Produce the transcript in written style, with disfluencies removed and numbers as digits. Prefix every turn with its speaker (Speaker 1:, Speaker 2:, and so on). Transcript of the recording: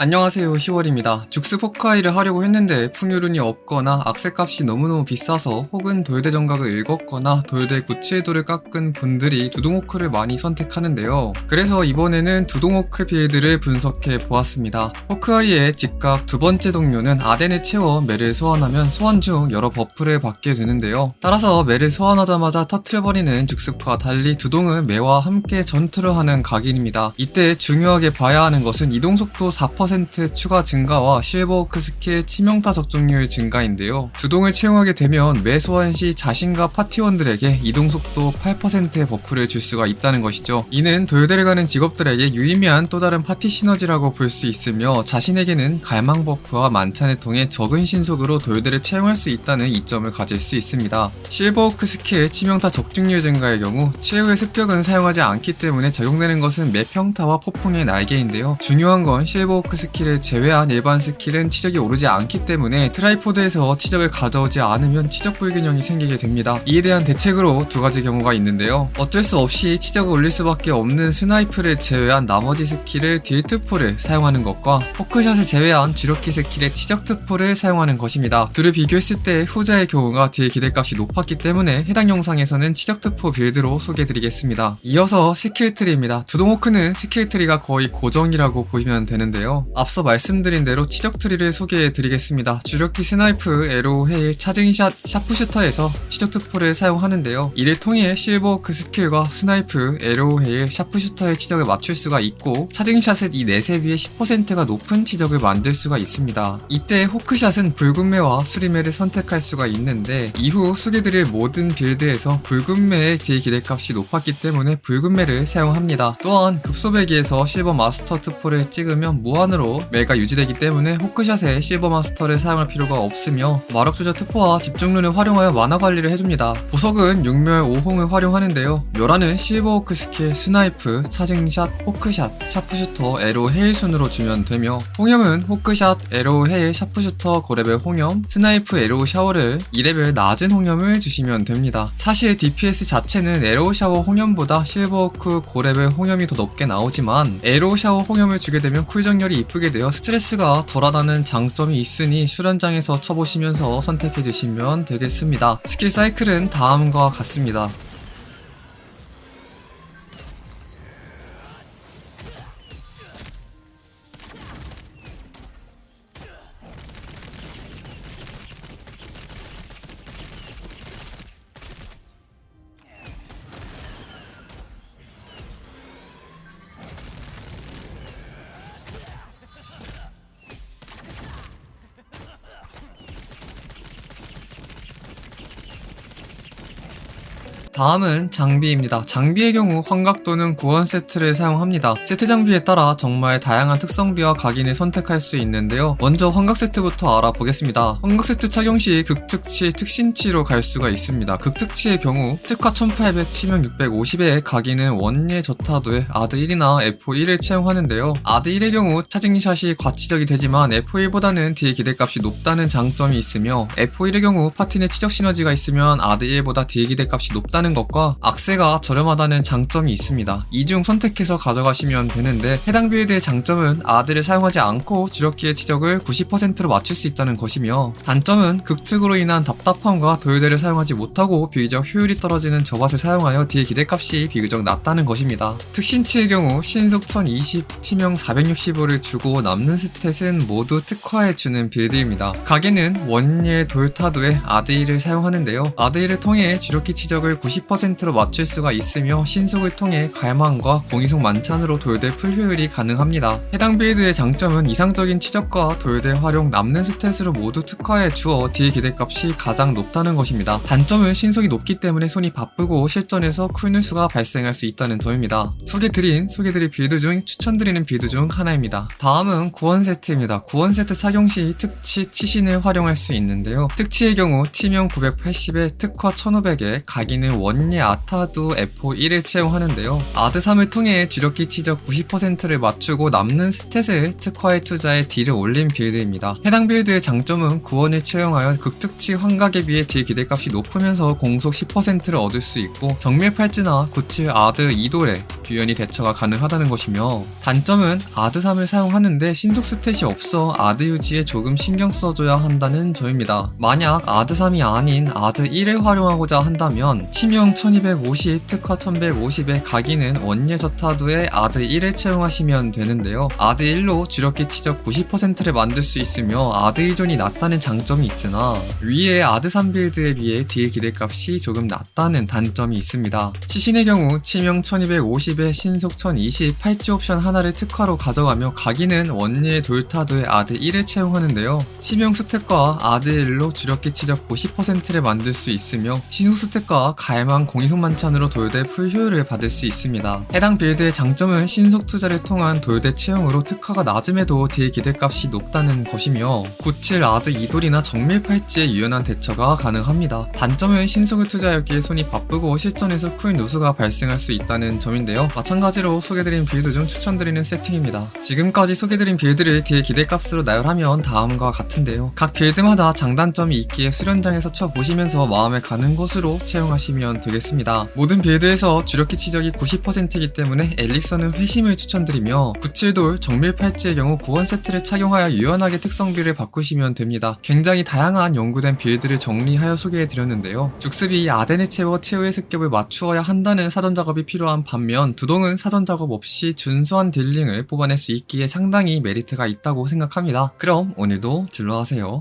Speaker 1: 안녕하세요, 10월입니다. 죽스 포카이를 하려고 했는데 풍요룬이 없거나 악세값이 너무너무 비싸서 혹은 도요대 정각을 읽었거나 도요대 구치에도를 깎은 분들이 두동호크를 많이 선택하는데요. 그래서 이번에는 두동호크 빌드를 분석해 보았습니다. 호크아이의 직각 두 번째 동료는 아덴을 채워 매를 소환하면 소환 중 여러 버프를 받게 되는데요. 따라서 매를 소환하자마자 터트려버리는 죽스과 달리 두동은 매와 함께 전투를 하는 각인입니다. 이때 중요하게 봐야 하는 것은 이동속도 4% 추가 증가와 실버워크 스킬 치명타 적중률 증가인데요. 두동을 채용하게 되면 매 소환 시 자신과 파티원들에게 이동속도 8%의 버프를 줄 수가 있다는 것이죠. 이는 도요대를 가는 직업들에게 유의미한 또 다른 파티 시너지라고 볼 수 있으며 자신에게는 갈망 버프와 만찬을 통해 적은 신속으로 도요대를 채용할 수 있다는 이점을 가질 수 있습니다. 실버워크 스킬 치명타 적중률 증가의 경우 최후의 습격은 사용하지 않기 때문에 적용되는 것은 매 평타와 폭풍의 날개인데요. 중요한 건 실버워크 스킬을 제외한 일반 스킬은 치적이 오르지 않기 때문에 트라이포드에서 치적을 가져오지 않으면 치적 불균형이 생기게 됩니다. 이에 대한 대책으로 두 가지 경우가 있는데요. 어쩔 수 없이 치적을 올릴 수밖에 없는 스나이프를 제외한 나머지 스킬을 딜트포를 사용하는 것과 포크샷을 제외한 주력키 스킬의 치적트포를 사용하는 것입니다. 둘을 비교했을 때 후자의 경우가 딜 기대값이 높았기 때문에 해당 영상에서는 치적트포 빌드로 소개해드리겠습니다. 이어서 스킬트리입니다. 두동호크는 스킬트리가 거의 고정이라고 보시면 되는데요. 앞서 말씀드린 대로 치적 트리를 소개해드리겠습니다. 주력키 스나이프, 에로우, 헤일, 차징샷, 샤프슈터에서 치적 트포를 사용하는데요. 이를 통해 실버워크 스킬과 스나이프, 에로우, 헤일, 샤프슈터의 치적을 맞출 수가 있고 차징샷은 이 넷에 비해 10%가 높은 치적을 만들 수가 있습니다. 이때 호크샷은 붉은매와 수리매를 선택할 수가 있는데 이후 소개드릴 모든 빌드에서 붉은매의 딜 기대값이 높았기 때문에 붉은매를 사용합니다. 또한 급소배기에서 실버 마스터 트포를 찍으면 무한으로 매가 유지되기 때문에 호크샷에 실버 마스터를 사용할 필요가 없으며 마력 조절 투포와 집중룬을 활용하여 만화 관리를 해줍니다. 보석은 6멸 5홍을 활용하는데요. 멸화는 실버워크 스킬, 스나이프, 차징샷, 호크샷, 샤프슈터, 에로, 헤일 순으로 주면 되며 홍염은 호크샷, 에로, 헤일, 샤프슈터, 고레벨 홍염, 스나이프, 에로, 샤워를 2레벨 낮은 홍염을 주시면 됩니다. 사실 DPS 자체는 에로, 샤워, 홍염보다 실버워크, 고레벨 홍염이 더 높게 나오지만 에로, 샤워, 홍염을 주게 되면 쿨정렬이 이쁘게 되어 스트레스가 덜하다는 장점이 있으니 수련장에서 쳐보시면서 선택해주시면 되겠습니다. 스킬 사이클은 다음과 같습니다. 다음은 장비입니다. 장비의 경우 환각 또는 구원 세트를 사용합니다. 세트 장비에 따라 정말 다양한 특성비와 각인을 선택할 수 있는데요. 먼저 환각 세트부터 알아보겠습니다. 환각 세트 착용 시 극특치, 특신치로 갈 수가 있습니다. 극특치의 경우 특화 1800, 치명 650의 각인은 원예 저타도에 아드 1이나 F1을 채용하는데요. 아드 1의 경우 차징샷이 과치적이 되지만 F1보다는 딜 기대값이 높다는 장점이 있으며 F1의 경우 파티 내 치적 시너지가 있으면 아드 1보다 딜 기대값이 높다는 것과 악세가 저렴하다는 장점이 있습니다. 이 중 선택해서 가져가시면 되는데 해당 빌드의 장점은 아드를 사용하지 않고 주력기의 치적을 90%로 맞출 수 있다는 것이며 단점은 극특으로 인한 답답함과 도요대를 사용하지 못하고 비교적 효율이 떨어지는 저밭을 사용하여 딜 기대값이 비교적 낮다는 것입니다. 특신치의 경우 신속 1020, 치명 465를 주고 남는 스탯은 모두 특화해주는 빌드입니다. 가게는 원예 돌타도에 아드1을 사용하는데요. 아드1을 통해 주력기 치적을 90%로 맞출 수가 있으며 신속을 통해 갈망과 공이속 만찬으로 도요대 풀효율이 가능합니다. 해당 빌드의 장점은 이상적인 치적과 도요대 활용 남는 스탯으로 모두 특화해 주어 딜 기대값이 가장 높다는 것입니다. 단점은 신속이 높기 때문에 손이 바쁘고 실전에서 쿨누수가 발생할 수 있다는 점입니다. 소개드릴 빌드 중 추천드리는 빌드 중 하나입니다. 다음은 구원 세트입니다. 구원 세트 착용 시 특치 치신을 활용할 수 있는데요. 특치의 경우 치명 980에 특화 1500에 각인은 원예 아타두 F1을 채용하는데요. 아드3을 통해 주력기 치적 90%를 맞추고 남는 스탯을 특화에 투자해 딜을 올린 빌드입니다. 해당 빌드의 장점은 구원을 채용하여 극특치 환각에 비해 딜 기대값이 높으면서 공속 10%를 얻을 수 있고 정밀 팔찌나 97 아드 2돌에 유연히 대처가 가능하다는 것이며, 단점은 아드3을 사용하는데 신속 스탯이 없어 아드 유지에 조금 신경 써줘야 한다는 점입니다. 만약 아드3이 아닌 아드1을 활용하고자 한다면 치명 1250, 특화 1150에 각인은 원예 저타두에 아드1을 채용하시면 되는데요. 아드1로 주력기 치적 90%를 만들 수 있으며 아드 의존이 낮다는 장점이 있으나 위에 아드3 빌드에 비해 딜 기대값이 조금 낮다는 단점이 있습니다. 시신의 경우 치명 1250에 신속 1020, 팔찌 옵션 하나를 특화로 가져가며 각인은 원예 돌타두에 아드1을 채용하는데요. 치명 스탯과 아드1로 주력기 치적 90%를 만들 수 있으며 신속 스탯과 갈망 공이속 만찬으로 돌대 풀 효율을 받을 수 있습니다. 해당 빌드의 장점은 신속 투자를 통한 돌대 채용으로 특화가 낮음에도 딜 기대값이 높다는 것이며 97 아드 2돌이나 정밀 팔찌에 유연한 대처가 가능합니다. 단점은 신속을 투자하기에 손이 바쁘고 실전에서 쿨 누수가 발생할 수 있다는 점인데요. 마찬가지로 소개드린 빌드 중 추천드리는 세팅입니다. 지금까지 소개드린 빌드를 딜 기대값으로 나열하면 다음과 같은데요. 각 빌드마다 장단점이 있기에 수련장에서 쳐보시면서 마음에 가는 것으로 채용하시면 되겠습니다. 모든 빌드에서 주력기 치적이 90%이기 때문에 엘릭서는 회심을 추천드리며 97돌 정밀 팔찌의 경우 구원 세트를 착용하여 유연하게 특성비를 바꾸시면 됩니다. 굉장히 다양한 연구된 빌드를 정리하여 소개해드렸는데요. 죽습이 아덴을 채워 최후의 습격을 맞추어야 한다는 사전 작업이 필요한 반면 두동은 사전 작업 없이 준수한 딜링을 뽑아낼 수 있기에 상당히 메리트가 있다고 생각합니다. 그럼 오늘도 진로하세요.